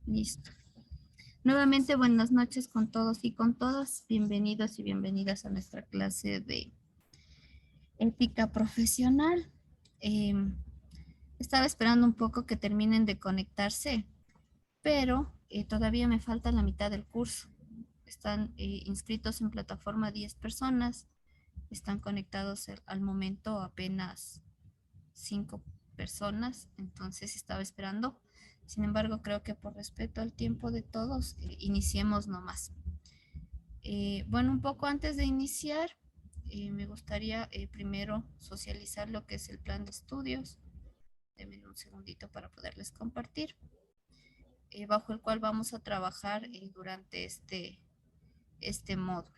Listo. Nuevamente, buenas noches con todos y con todas. Bienvenidos y bienvenidas a nuestra clase de ética profesional. Eh, Estaba esperando un poco que terminen de conectarse, pero todavía me falta la mitad del curso. Están inscritos en plataforma 10 personas, están conectados al momento apenas 5 personas, entonces estaba esperando. Sin embargo, creo que por respeto al tiempo de todos, iniciemos nomás. Bueno, un poco antes de iniciar, me gustaría primero socializar lo que es el plan de estudios. Denme un segundito para poderles compartir, bajo el cual vamos a trabajar durante este módulo.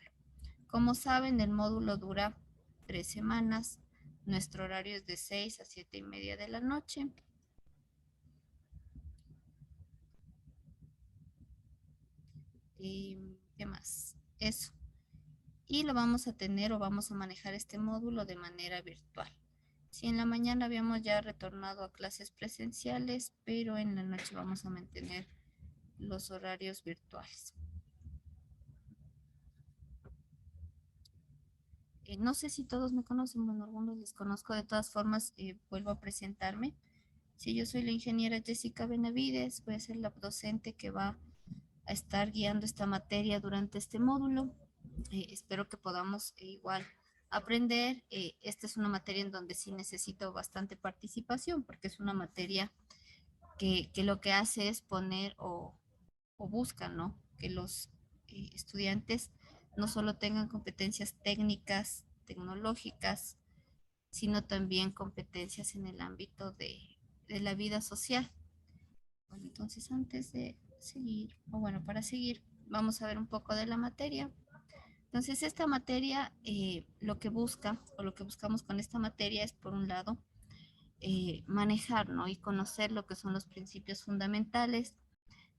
Como saben, el módulo dura 3 semanas. Nuestro horario es de 6 a 7:30 de la noche. ¿Qué más? Eso. Y lo vamos a tener o vamos a manejar este módulo de manera virtual. Si en la mañana habíamos ya retornado a clases presenciales, pero en la noche vamos a mantener los horarios virtuales. No sé si todos me conocen, bueno, algunos les conozco, de todas formas vuelvo a presentarme. Sí, yo soy la ingeniera Jessica Benavides, voy a ser la docente que va a estar guiando esta materia durante este módulo. Espero que podamos igual aprender. Esta es una materia en donde sí necesito bastante participación porque es una materia que lo que hace es poner o busca, ¿no? Que los estudiantes no solo tengan competencias técnicas, tecnológicas, sino también competencias en el ámbito de la vida social. Bueno, entonces antes de seguir, o bueno, para seguir, vamos a ver un poco de la materia. Entonces, esta materia, lo que busca, o lo que buscamos con esta materia es, por un lado, manejar, ¿no? Y conocer lo que son los principios fundamentales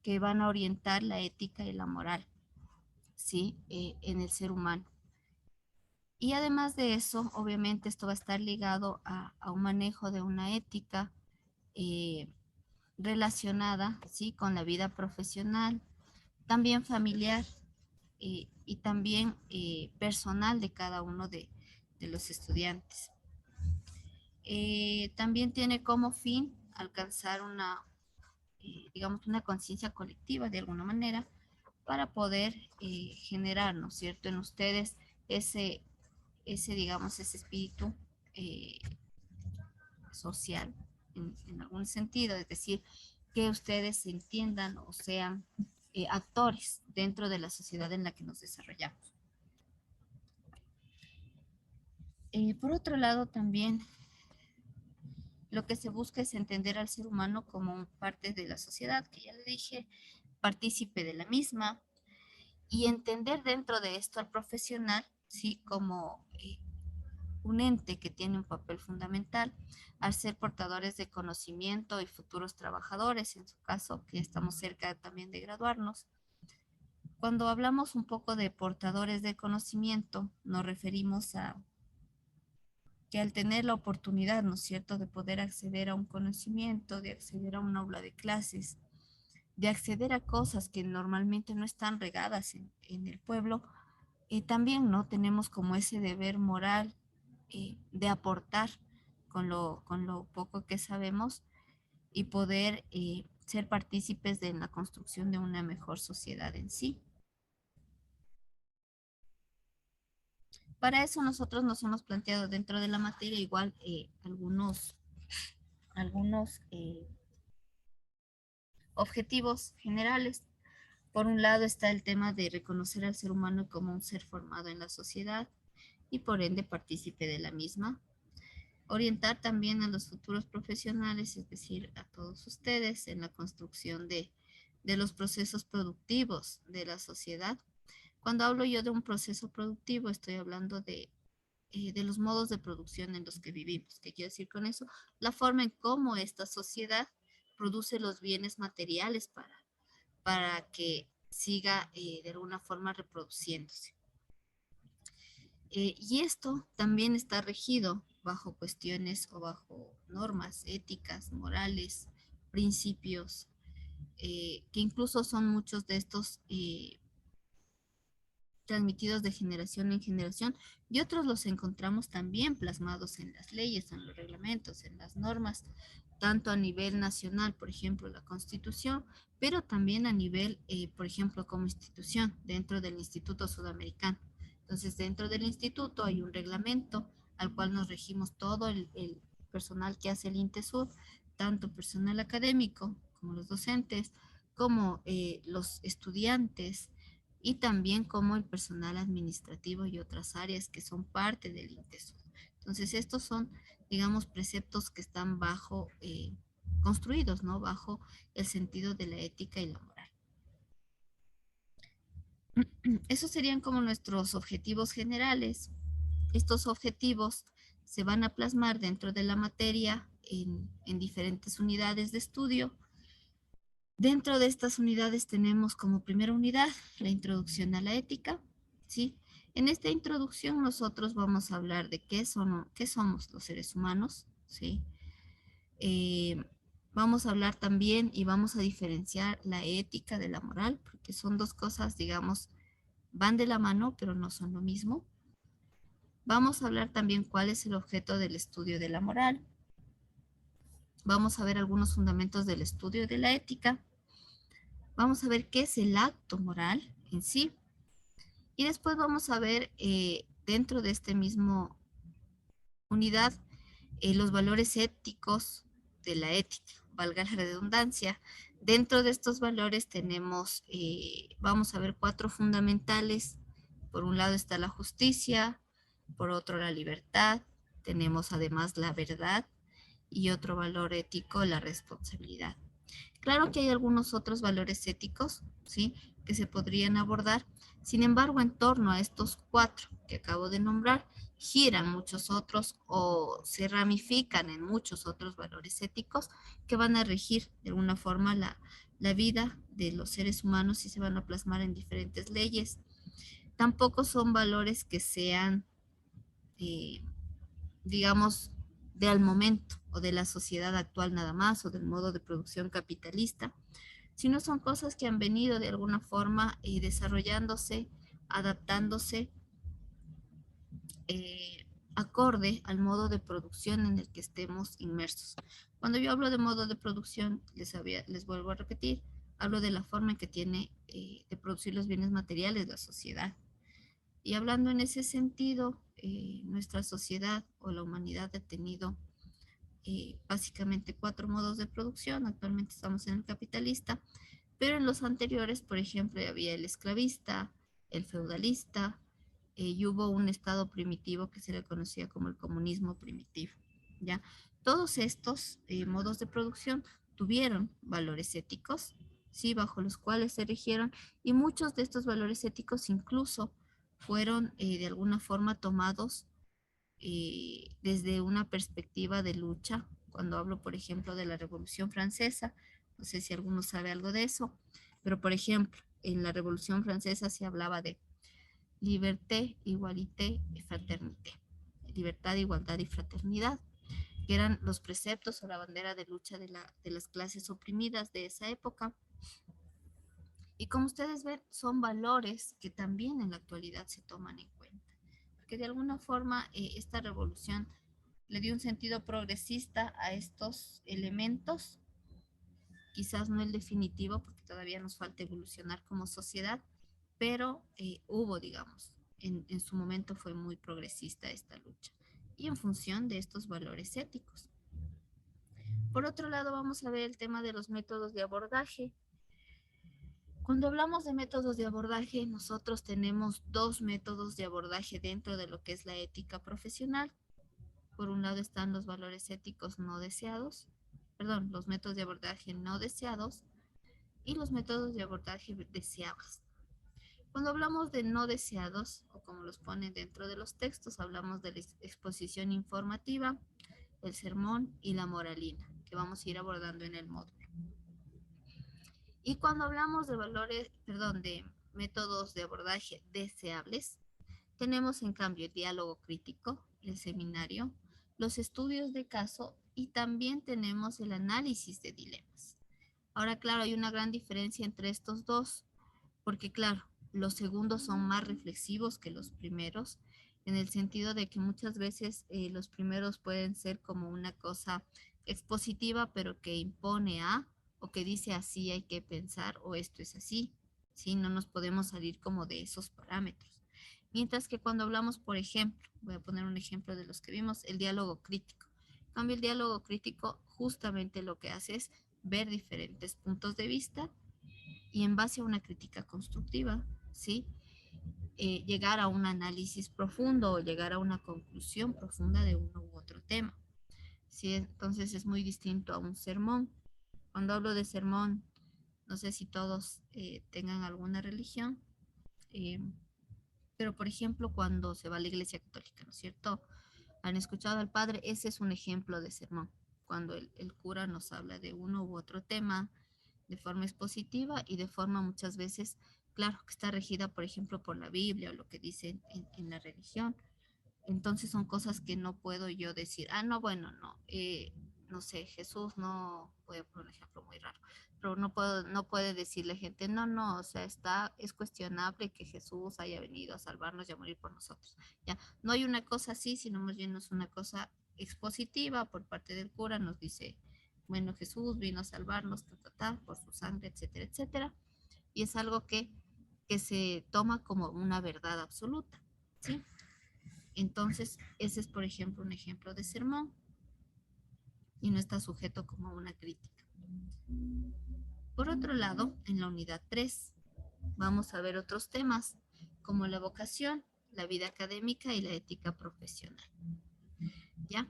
que van a orientar la ética y la moral, ¿sí? En el ser humano. Y además de eso, obviamente esto va a estar ligado a un manejo de una ética eh, relacionada, ¿sí? Con la vida profesional, también familiar y también personal de cada uno de los estudiantes. También tiene como fin alcanzar digamos, una conciencia colectiva de alguna manera para poder generar, ¿no es cierto?, en ustedes ese, digamos, ese espíritu eh, social en algún sentido, es decir, que ustedes se entiendan o sean actores dentro de la sociedad en la que nos desarrollamos. Por otro lado, también lo que se busca es entender al ser humano como parte de la sociedad, que ya le dije, partícipe de la misma, y entender dentro de esto al profesional, sí, como un ente que tiene un papel fundamental al ser portadores de conocimiento y futuros trabajadores, en su caso, que estamos cerca también de graduarnos. Cuando hablamos un poco de portadores de conocimiento, nos referimos a que al tener la oportunidad, ¿no es cierto?, de poder acceder a un conocimiento, de acceder a un aula de clases, de acceder a cosas que normalmente no están regadas en el pueblo, también no tenemos como ese deber moral de aportar con lo poco que sabemos y poder ser partícipes de la construcción de una mejor sociedad en sí. Para eso nosotros nos hemos planteado dentro de la materia igual algunos objetivos generales. Por un lado está el tema de reconocer al ser humano como un ser formado en la sociedad y por ende partícipe de la misma. Orientar también a los futuros profesionales, es decir, a todos ustedes en la construcción de los procesos productivos de la sociedad. Cuando hablo yo de un proceso productivo, estoy hablando de los modos de producción en los que vivimos. ¿Qué quiero decir con eso? La forma en cómo esta sociedad produce los bienes materiales para que siga de alguna forma reproduciéndose. Y esto también está regido bajo cuestiones o bajo normas éticas, morales, principios, que incluso son muchos de estos transmitidos de generación en generación, y otros los encontramos también plasmados en las leyes, en los reglamentos, en las normas, tanto a nivel nacional, por ejemplo, la Constitución, pero también a nivel, por ejemplo, como institución, dentro del Instituto Sudamericano. Entonces, dentro del instituto hay un reglamento al cual nos regimos todo el personal que hace el INTESUR, tanto personal académico como los docentes, como los estudiantes, y también como el personal administrativo y otras áreas que son parte del INTESUR. Entonces, estos son, digamos, preceptos que están bajo, construidos, ¿no? Bajo el sentido de la ética y la moral. Esos serían como nuestros objetivos generales. Estos objetivos se van a plasmar dentro de la materia en diferentes unidades de estudio. Dentro de estas unidades tenemos como primera unidad la introducción a la ética, ¿sí? En esta introducción nosotros vamos a hablar de qué somos los seres humanos, ¿sí? Eh, Vamos a hablar también y vamos a diferenciar la ética de la moral, porque son dos cosas, digamos, van de la mano, pero no son lo mismo. Vamos a hablar también cuál es el objeto del estudio de la moral. Vamos a ver algunos fundamentos del estudio de la ética. Vamos a ver qué es el acto moral en sí. Y después vamos a ver dentro de este mismo unidad los valores éticos de la ética, valga la redundancia. Dentro de estos valores tenemos, vamos a ver cuatro fundamentales. Por un lado está la justicia, por otro la libertad, tenemos además la verdad y otro valor ético, la responsabilidad. Claro que hay algunos otros valores éticos, ¿sí? Que se podrían abordar. Sin embargo, en torno a estos cuatro que acabo de nombrar, giran muchos otros o se ramifican en muchos otros valores éticos que van a regir de alguna forma la vida de los seres humanos y se van a plasmar en diferentes leyes. Tampoco son valores que sean, eh, digamos, de al momento o de la sociedad actual nada más o del modo de producción capitalista, sino son cosas que han venido de alguna forma desarrollándose, adaptándose acorde al modo de producción en el que estemos inmersos. Cuando yo hablo de modo de producción, les vuelvo a repetir, hablo de la forma en que tiene de producir los bienes materiales la sociedad. Y hablando en ese sentido, nuestra sociedad o la humanidad ha tenido básicamente cuatro modos de producción. Actualmente estamos en el capitalista, pero en los anteriores, por ejemplo, había el esclavista, el feudalista, y hubo un estado primitivo que se le conocía como el comunismo primitivo, ¿ya? Todos estos modos de producción tuvieron valores éticos, ¿sí? Bajo los cuales se rigieron, y muchos de estos valores éticos incluso fueron de alguna forma tomados desde una perspectiva de lucha. Cuando hablo, por ejemplo, de la Revolución Francesa, no sé si alguno sabe algo de eso, pero por ejemplo, en la Revolución Francesa se hablaba de liberté, igualité y fraternité. Libertad, igualdad y fraternidad, que eran los preceptos o la bandera de lucha de las clases oprimidas de esa época. Y como ustedes ven, son valores que también en la actualidad se toman en cuenta. Porque de alguna forma esta revolución le dio un sentido progresista a estos elementos, quizás no el definitivo, porque todavía nos falta evolucionar como sociedad, pero hubo, digamos, en su momento fue muy progresista esta lucha, y en función de estos valores éticos. Por otro lado, vamos a ver el tema de los métodos de abordaje. Cuando hablamos de métodos de abordaje, nosotros tenemos dos métodos de abordaje dentro de lo que es la ética profesional. Por un lado están los valores éticos no deseados, perdón, los métodos de abordaje no deseados y los métodos de abordaje deseables. Cuando hablamos de no deseados, o como los ponen dentro de los textos, hablamos de la exposición informativa, el sermón y la moralina, que vamos a ir abordando en el módulo. Y cuando hablamos de valores, perdón, de métodos de abordaje deseables, tenemos en cambio el diálogo crítico, el seminario, los estudios de caso y también tenemos el análisis de dilemas. Ahora, claro, hay una gran diferencia entre estos dos, porque claro, los segundos son más reflexivos que los primeros, en el sentido de que muchas veces los primeros pueden ser como una cosa expositiva, pero que impone a, o que dice así hay que pensar, o esto es así, ¿sí? No nos podemos salir como de esos parámetros. Mientras que cuando hablamos, por ejemplo, voy a poner un ejemplo de los que vimos, el diálogo crítico. En cambio, el diálogo crítico justamente lo que hace es ver diferentes puntos de vista y en base a una crítica constructiva, ¿sí? Llegar a un análisis profundo o llegar a una conclusión profunda de uno u otro tema. ¿Sí? Entonces es muy distinto a un sermón. Cuando hablo de sermón, no sé si todos tengan alguna religión, eh, pero por ejemplo cuando se va a la iglesia católica, ¿no es cierto? Han escuchado al padre, ese es un ejemplo de sermón, cuando el cura nos habla de uno u otro tema de forma expositiva y de forma muchas veces, claro, que está regida, por ejemplo, por la Biblia o lo que dice en la religión. Entonces son cosas que no puedo yo decir, ah, no, bueno, no, no sé, Jesús no, voy a poner un ejemplo muy raro, pero no puedo, no puede decirle gente, no, no, o sea, es cuestionable que Jesús haya venido a salvarnos y a morir por nosotros. Ya, no hay una cosa así, sino más bien es una cosa expositiva por parte del cura, nos dice, bueno, Jesús vino a salvarnos, por su sangre, etcétera, etcétera, y es algo que se toma como una verdad absoluta, ¿sí? Entonces, ese es, por ejemplo, un ejemplo de sermón y no está sujeto como a una crítica. Por otro lado, en la unidad 3 vamos a ver otros temas como la vocación, la vida académica y la ética profesional. ¿Ya?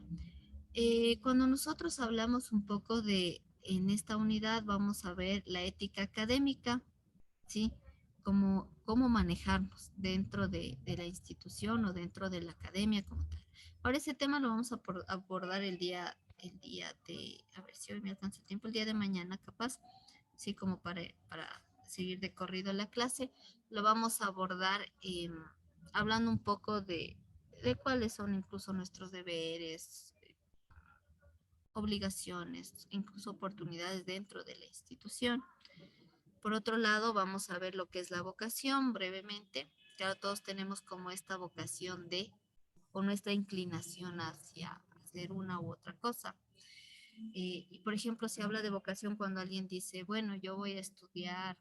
Cuando nosotros hablamos un poco en esta unidad, vamos a ver la ética académica, ¿sí? Cómo manejarnos dentro de la institución o dentro de la academia como tal. Ahora ese tema lo vamos a abordar el día de, a ver si hoy me alcanza el tiempo, el día de mañana capaz, sí, como para seguir de corrido la clase, lo vamos a abordar hablando un poco de cuáles son incluso nuestros deberes, obligaciones, incluso oportunidades dentro de la institución. Por otro lado, vamos a ver lo que es la vocación brevemente. Claro, todos tenemos como esta vocación o nuestra inclinación hacia hacer una u otra cosa. Y por ejemplo, se habla de vocación cuando alguien dice, bueno, yo voy a estudiar,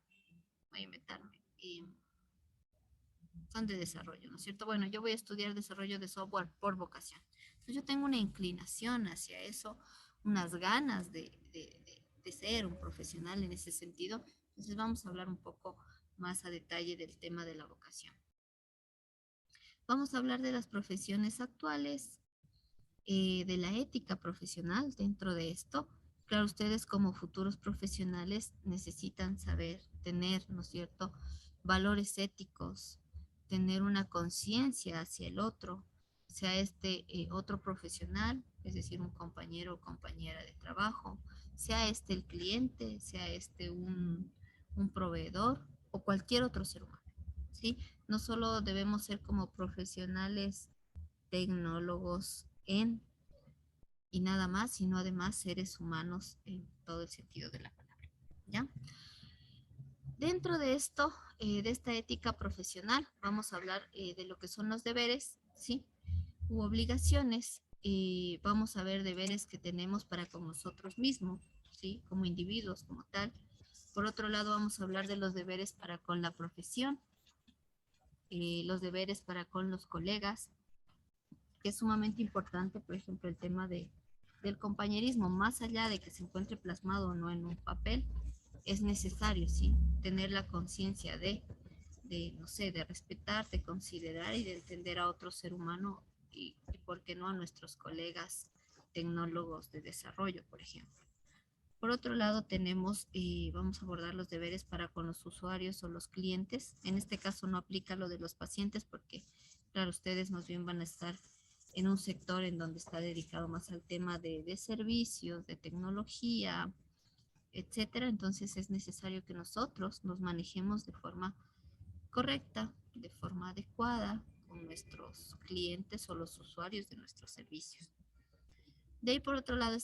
voy a inventarme, son de desarrollo, ¿no es cierto? Bueno, yo voy a estudiar desarrollo de software por vocación. Entonces yo tengo una inclinación hacia eso, unas ganas de ser un profesional en ese sentido. Entonces vamos a hablar un poco más a detalle del tema de la vocación. Vamos a hablar de las profesiones actuales, de la ética profesional dentro de esto. Claro, ustedes como futuros profesionales necesitan saber, tener, ¿no es cierto?, valores éticos, tener una conciencia hacia el otro, sea este otro profesional, es decir, un compañero o compañera de trabajo, sea este el cliente, sea este un proveedor o cualquier otro ser humano, ¿sí? No solo debemos ser como profesionales tecnólogos y nada más, sino además seres humanos en todo el sentido de la palabra, ¿ya? Dentro de esto, de esta ética profesional, vamos a hablar de lo que son los deberes, ¿sí? U obligaciones. Vamos a ver deberes que tenemos para con nosotros mismos, ¿sí? Como individuos, como tal. Por otro lado, vamos a hablar de los deberes para con la profesión, los deberes para con los colegas, que es sumamente importante, por ejemplo, el tema del compañerismo, más allá de que se encuentre plasmado o no en un papel, es necesario, sí, tener la conciencia no sé, de respetar, de considerar y de entender a otro ser humano y por qué no, a nuestros colegas tecnólogos de desarrollo, por ejemplo. Por otro lado, vamos a abordar los deberes para con los usuarios o los clientes. En este caso no aplica lo de los pacientes porque, claro, ustedes más bien van a estar en un sector en donde está dedicado más al tema de servicios, de tecnología, etcétera. Entonces es necesario que nosotros nos manejemos de forma correcta, de forma adecuada con nuestros clientes o los usuarios de nuestros servicios. De ahí, por otro lado,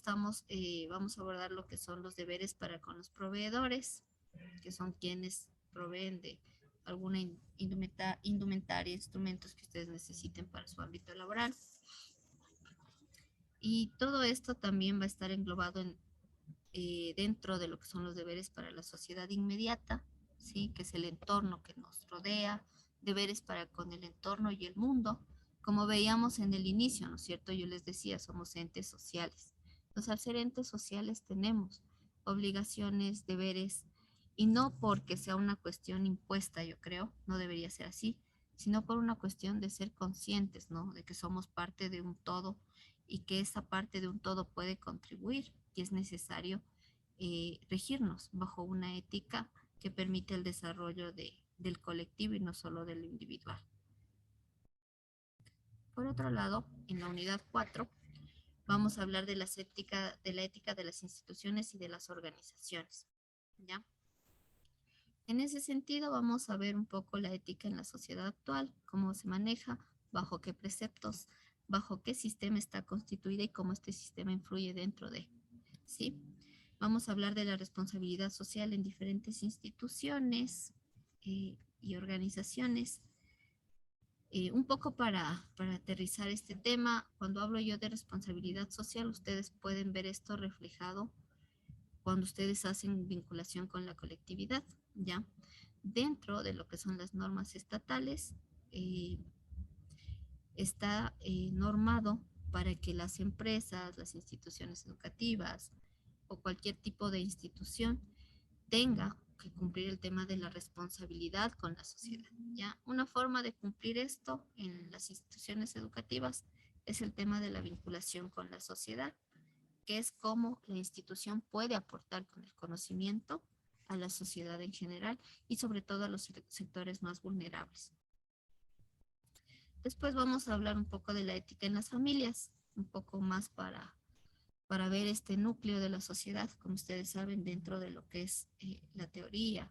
vamos a abordar lo que son los deberes para con los proveedores, que son quienes proveen de alguna indumentaria, instrumentos que ustedes necesiten para su ámbito laboral. Y todo esto también va a estar englobado dentro de lo que son los deberes para la sociedad inmediata, ¿sí? Que es el entorno que nos rodea, deberes para con el entorno y el mundo. Como veíamos en el inicio, ¿no es cierto? Yo les decía, somos entes sociales. Entonces, al ser entes sociales tenemos obligaciones, deberes, y no porque sea una cuestión impuesta, yo creo, no debería ser así, sino por una cuestión de ser conscientes, ¿no? De que somos parte de un todo y que esa parte de un todo puede contribuir y es necesario regirnos bajo una ética que permite el desarrollo del colectivo y no solo del individual. Por otro lado, en la unidad 4 vamos a hablar de de la ética de las instituciones y de las organizaciones. ¿Ya? En ese sentido, vamos a ver un poco la ética en la sociedad actual, cómo se maneja, bajo qué preceptos, bajo qué sistema está constituida y cómo este sistema influye dentro de, ¿sí? Vamos a hablar de la responsabilidad social en diferentes instituciones y organizaciones. Un poco para aterrizar este tema, cuando hablo yo de responsabilidad social, ustedes pueden ver esto reflejado cuando ustedes hacen vinculación con la colectividad, ¿ya? Dentro de lo que son las normas estatales, eh, está normado para que las empresas, las instituciones educativas o cualquier tipo de institución tenga que cumplir el tema de la responsabilidad con la sociedad. ¿Ya? Una forma de cumplir esto en las instituciones educativas es el tema de la vinculación con la sociedad, que es cómo la institución puede aportar con el conocimiento a la sociedad en general y sobre todo a los sectores más vulnerables. Después vamos a hablar un poco de la ética en las familias, un poco más para ver este núcleo de la sociedad, como ustedes saben, dentro de lo que es la teoría